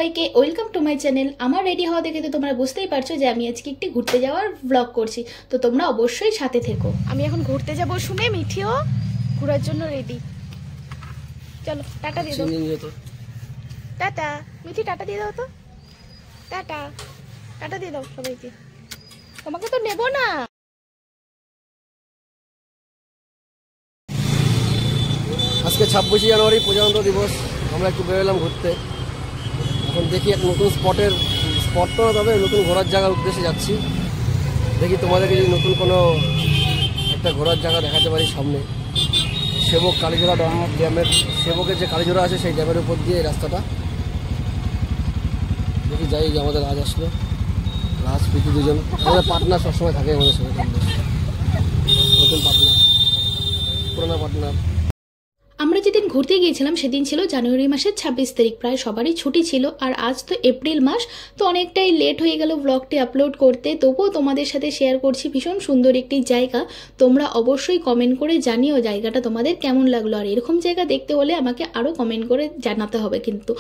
সবাইকে welcome to my channel. আমার ready হওয়া দেখে তো তোমরা বুঝতেই পারছো যে আমি আজকে একটি ঘুরতে যাওয়ার ব্লগ করছি, তো তোমরা অবশ্যই সাথে থেকো। আমি এখন ঘুরতে যাব শুনে মিঠিও ঘোরার জন্য রেডি। চলো টাটা দিয়ে দাও। টাটা মিঠি, টাটা দিয়ে দাও তো। টাটা টাটা দিয়ে দাও সবাইকে। তোমাকে তো নেব না। আজকে 26শে জানুয়ারি প্রজাতন্ত্র দিবস। আমরা একটু বেরোলাম ঘুরতে। এখন দেখি এক নতুন স্পট তো না, তবে নতুন ঘোরার জায়গার উদ্দেশ্যে যাচ্ছি। দেখি তোমাদেরকে যদি নতুন কোনো একটা ঘোরার জায়গা দেখাতে পারি সামনে। সেবক কালীঝোড়া ড্যামের, সেবকের যে কালীঝোড়া আছে সেই ড্যামের উপর দিয়ে এই রাস্তাটা। দেখি যাই, যে আমাদের রাজ আসলো, রাজ প্রীতি দুজন আমাদের পার্টনার সবসময় থাকে আমাদের সঙ্গে। নতুন পার্টনার, পুরোনো পার্টনার। আমরা যেদিন ঘুরতে গিয়েছিলাম সেদিন ছিল জানুয়ারি মাসের 26 তারিখ। প্রায় সবারই ছুটি ছিল, আর আজ তো এপ্রিল মাস, তো অনেকটাই লেট হয়ে গেল ব্লগটি আপলোড করতে। তবুও তোমাদের সাথে শেয়ার করছি ভীষণ সুন্দর একটি জায়গা। তোমরা অবশ্যই কমেন্ট করে জানিও জায়গাটা তোমাদের কেমন লাগলো, আর এরকম জায়গা দেখতে হলে আমাকে আরও কমেন্ট করে জানাতে হবে কিন্তু।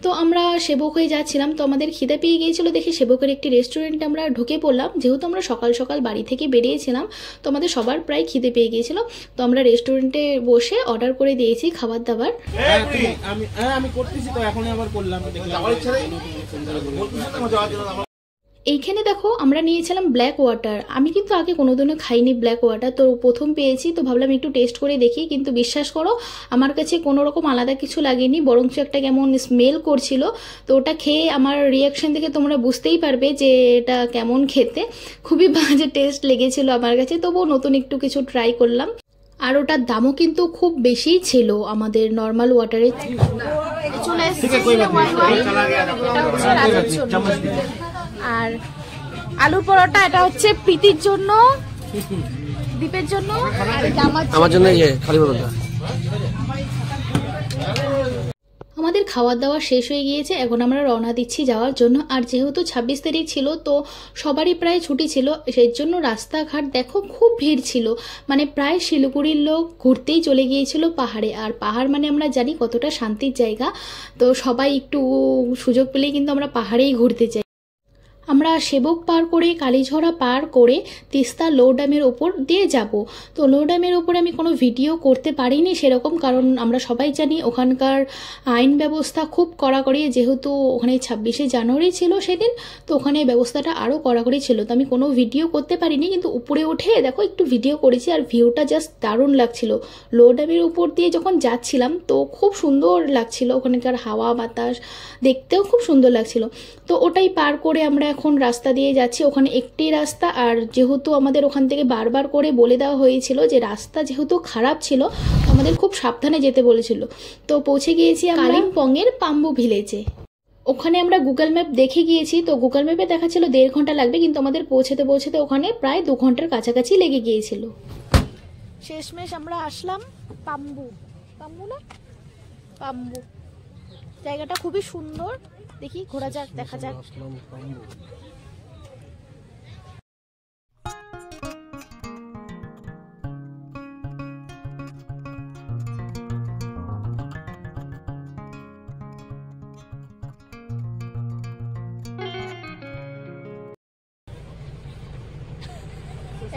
তো আমরা সেবক হয়ে যাচ্ছিলাম, তো আমাদের খিদে পেয়ে গিয়েছিল দেখে সেবকের একটি রেস্টুরেন্টে আমরা ঢুকে পড়লাম। যেহেতু আমরা সকাল সকাল বাড়ি থেকে বেরিয়েছিলাম, তো আমাদের সবার প্রায় খিদে পেয়ে গিয়েছিল, তো আমরা রেস্টুরেন্টে বসে অর্ডার করে দিয়েছি খাবার দাবার। আমি করতেছি তো, এখন আবার করলাম। এইখানে দেখো আমরা নিয়েছিলাম ব্ল্যাক ওয়াটার। আমি কিন্তু আগে কোনোদিনও খাইনি ব্ল্যাক ওয়াটার, তো প্রথম পেয়েছি, তো ভাবলাম একটু টেস্ট করে দেখি। কিন্তু বিশ্বাস করো আমার কাছে কোনো রকম আলাদা কিছু লাগেনি, বরঞ্চ একটা কেমন স্মেল করছিল। তো ওটা খেয়ে আমার রিয়াকশন দেখে তোমরা বুঝতেই পারবে যে এটা কেমন খেতে। খুবই বাজে টেস্ট লেগেছিল আমার কাছে, তবুও নতুন একটু কিছু ট্রাই করলাম। আর ওটার দামও কিন্তু খুব বেশি ছিল আমাদের নর্মাল ওয়াটারের। আর আলু পরোটা, এটা হচ্ছে প্রীতির জন্য, দীপের জন্য, আমার জন্য খালি পরোটা। আমাদের খাওয়া দাওয়া শেষ হয়ে গিয়েছে, এখন আমরা রওনা দিচ্ছি যাওয়ার জন্য। আর যেহেতু 26 তারিখ ছিল, তো সবারই প্রায় ছুটি ছিল, সেই জন্য রাস্তাঘাট দেখো খুব ভিড় ছিল। মানে প্রায় শিলিগুড়ির লোক ঘুরতেই চলে গিয়েছিল পাহাড়ে। আর পাহাড় মানে আমরা জানি কতটা শান্তির জায়গা, তো সবাই একটু সুযোগ পেলেই কিন্তু আমরা পাহাড়েই ঘুরতে যাই। আমরা সেবক পার করে কালীঝোড়া পার করে তিস্তা লো ড্যামের ওপর দিয়ে যাব। তো লো ড্যামের ওপরে আমি কোনো ভিডিও করতে পারিনি সেরকম, কারণ আমরা সবাই জানি ওখানকার আইন ব্যবস্থা খুব কড়াকড়ি। যেহেতু ওখানে 26শে জানুয়ারি ছিল সেদিন, তো ওখানে ব্যবস্থাটা আরও কড়াকড়ি ছিল, তো আমি কোনো ভিডিও করতে পারিনি। কিন্তু উপরে উঠে দেখো একটু ভিডিও করেছি, আর ভিউটা জাস্ট দারুণ লাগছিল। লো ড্যামের উপর দিয়ে যখন যাচ্ছিলাম তো খুব সুন্দর লাগছিল, ওখানকার হাওয়া বাতাস দেখতেও খুব সুন্দর লাগছিল। তো ওটাই পার করে আমরা এখন রাস্তা দিয়ে যাচ্ছি। ওখানে একটি রাস্তা, আর যেহেতু আমাদের ওখান থেকে বারবার করে বলে দেওয়া হয়েছিল যে রাস্তা যেহেতু খারাপ ছিল, আমাদের খুব সাবধানে যেতে বলেছিল। তো পৌঁছে গিয়েছি কালিম্পংয়ের পাম্বু ভিলেজে। ওখানে আমরা গুগল ম্যাপ দেখে গিয়েছি, তো গুগল ম্যাপে দেখাচ্ছিল 1.5 ঘন্টা লাগবে, কিন্তু আমাদের পৌঁছতে ওখানে প্রায় 2 ঘন্টার কাছাকাছি লেগে গিয়েছিল। শেষমেশ আমরা আসলাম পাম্বু জায়গাটা খুবই সুন্দর। দেখি ঘোরা যাক, দেখা যাক।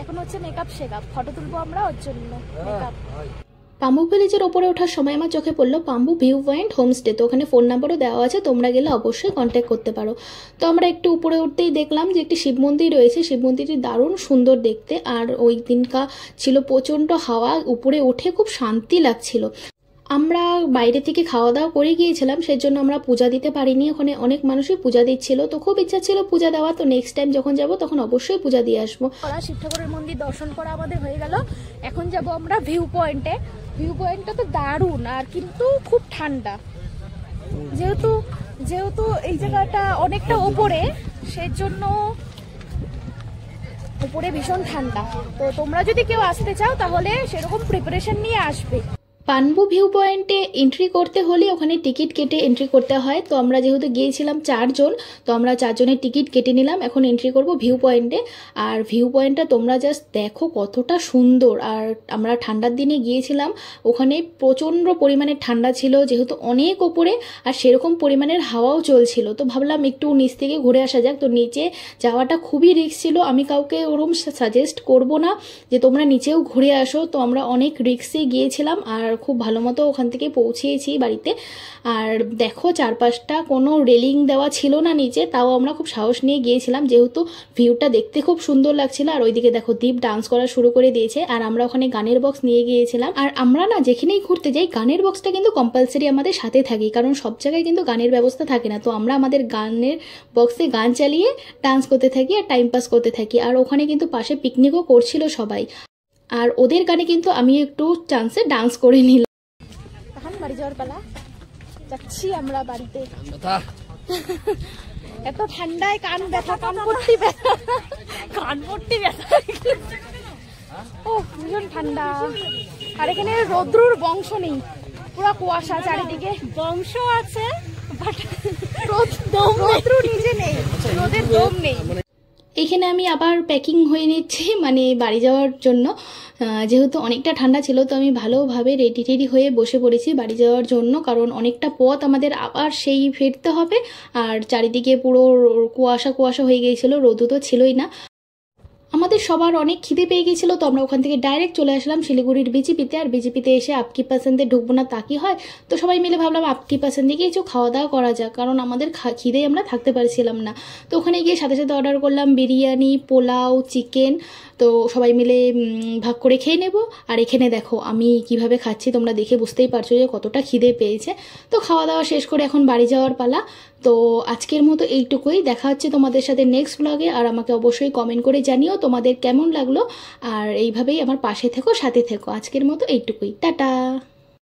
এখন হচ্ছে মেকআপ শেকআপ, ফটো তুলবো আমরা, ওর জন্য মেকআপ। পাম্বু ভিলেজের ওপরে ওঠার সময় আমার চোখে পড়লো পাম্বু ভিউ পয়েন্ট হোমস্টে। তো ওখানে ফোন নাম্বারও দেওয়া আছে, তোমরা গেলে অবশ্যই কন্ট্যাক্ট করতে পারো। তো আমরা একটু উপরে উঠতেই দেখলাম যে একটি শিব মন্দির রয়েছে। শিব মন্দিরটি দারুণ সুন্দর দেখতে, আর ওই দিনকা ছিল প্রচণ্ড হাওয়া, উপরে উঠে খুব শান্তি লাগছিল। আমরা বাইরে থেকে খাওয়া দাওয়া করে গিয়েছিলাম, সেজন্য আমরা পূজা দিতে পারিনি। ওখানে অনেক মানুষই পূজা দিচ্ছিল, তো খুব ইচ্ছা ছিল পূজা দেওয়া। তো নেক্সট টাইম যখন যাব তখন অবশ্যই পূজা দিয়ে আসবো। শিব ঠাকুরের মন্দির দর্শন করা আমাদের হয়ে গেল। এখন যাব আমরা ভিউ পয়েন্টে। ভিউ পয়েন্টটা তো দারুণ, আর কিন্তু খুব ঠান্ডা। যেহেতু এই জায়গাটা অনেকটা উপরে, সেই জন্য উপরে ভীষণ ঠান্ডা। তো তোমরা যদি কেউ আসতে চাও তাহলে সেরকম প্রিপারেশন নিয়ে আসবে। পানবু ভিউ পয়েন্টে এন্ট্রি করতে হলে ওখানে টিকিট কেটে এন্ট্রি করতে হয়। তো আমরা যেহেতু গিয়েছিলাম 4 জন, তো আমরা 4 জনের টিকিট কেটে নিলাম। এখন এন্ট্রি করব ভিউ পয়েন্টে। আর ভিউ পয়েন্টটা তোমরা জাস্ট দেখো কতটা সুন্দর। আর আমরা ঠান্ডার দিনে গিয়েছিলাম, ওখানে প্রচণ্ড পরিমাণে ঠান্ডা ছিল যেহেতু অনেক ওপরে, আর সেরকম পরিমাণের হাওয়াও চলছিল। তো ভাবলাম একটু নিচ থেকে ঘুরে আসা যাক। তো নিচে যাওয়াটা খুবই রিস্ক ছিল, আমি কাউকে ওরকম সাজেস্ট করব না যে তোমরা নিচেও ঘুরে আসো। তো আমরা অনেক রিস্কে গিয়েছিলাম আর খুব ভালো মতো ওখান থেকে পৌঁছিয়েছি বাড়িতে। আর দেখো চারপাশটা কোনো রেলিং দেওয়া ছিল না নিচে, তাও আমরা খুব সাহস নিয়ে গিয়েছিলাম যেহেতু ভিউটা দেখতে খুব সুন্দর লাগছিল। আর ওইদিকে দেখো দীপ ডান্স করা শুরু করে দিয়েছে। আর আমরা ওখানে গানের বক্স নিয়ে গিয়েছিলাম। আর আমরা না যেখানেই ঘুরতে যাই গানের বক্সটা কিন্তু কম্পালসারি আমাদের সাথে থাকে, কারণ সব জায়গায় কিন্তু গানের ব্যবস্থা থাকে না। তো আমরা আমাদের গানের বক্সে গান চালিয়ে ডান্স করতে থাকি আর টাইম পাস করতে থাকি। আর ওখানে কিন্তু পাশে পিকনিকও করছিল সবাই, আর ওদের গানে কিন্তু আমি একটু চান্সে ডান্স করে নিলাম। এখন বাড়ি যাওয়ার পালা, যাচ্ছি আমরা বাড়িতে। এত ঠান্ডায় কান ব্যথা, কানপট্টি ব্যথা, কানপট্টি ব্যথা। ও ভীষণ ঠান্ডা। আর এখানে রৌদ্রুর বংশ নেই, পুরো কুয়াশা চারিদিকে। বংশ আছে বাট রৌদ্র নিজে নেই, রোদের দম নেই। এইখানে আমি আবার প্যাকিং হয়ে নিচ্ছি, মানে বাড়ি যাওয়ার জন্য। যেহেতু অনেকটা ঠান্ডা ছিল, তো আমি ভালোভাবে রেডি হয়ে বসে পড়েছি বাড়ি যাওয়ার জন্য, কারণ অনেকটা পথ আমাদের আবার সেই ফিরতে হবে। আর চারিদিকে পুরো কুয়াশা হয়ে গিয়েছিল, রোদ তো ছিলই না। আমাদের সবার অনেক খিদে পেয়ে গিয়েছিল, তো আমরা ওখান থেকে ডাইরেক্ট চলে আসলাম শিলিগুড়ির বিজেপিতে। আর বিজেপিতে এসে আপকি পাসন্দে ঢুকবো না তা কি হয়, তো সবাই মিলে ভাবলাম আপকি পাসন্দে গিয়ে কিছু খাওয়া দাওয়া করা যাক, কারণ আমাদের খিদে আমরা থাকতে পারছিলাম না। তো ওখানে গিয়ে সাথে সাথে অর্ডার করলাম বিরিয়ানি, পোলাও, চিকেন। তো সবাই মিলে ভাগ করে খেয়ে নেব। আর এখানে দেখো আমি কিভাবে খাচ্ছি, তোমরা দেখে বুঝতেই পারছো যে কতটা খিদে পেয়েছে। তো খাওয়া দাওয়া শেষ করে এখন বাড়ি যাওয়ার পালা। তো আজকের মতো এইটুকুই, দেখা হচ্ছে তোমাদের সাথে নেক্সট ব্লগে। আর আমাকে অবশ্যই কমেন্ট করে জানিও তোমাদের কেমন লাগলো। আর এইভাবেই আমার পাশে থেকো, সাথে থেকো। আজকের মতো এইটুকুই, টাটা।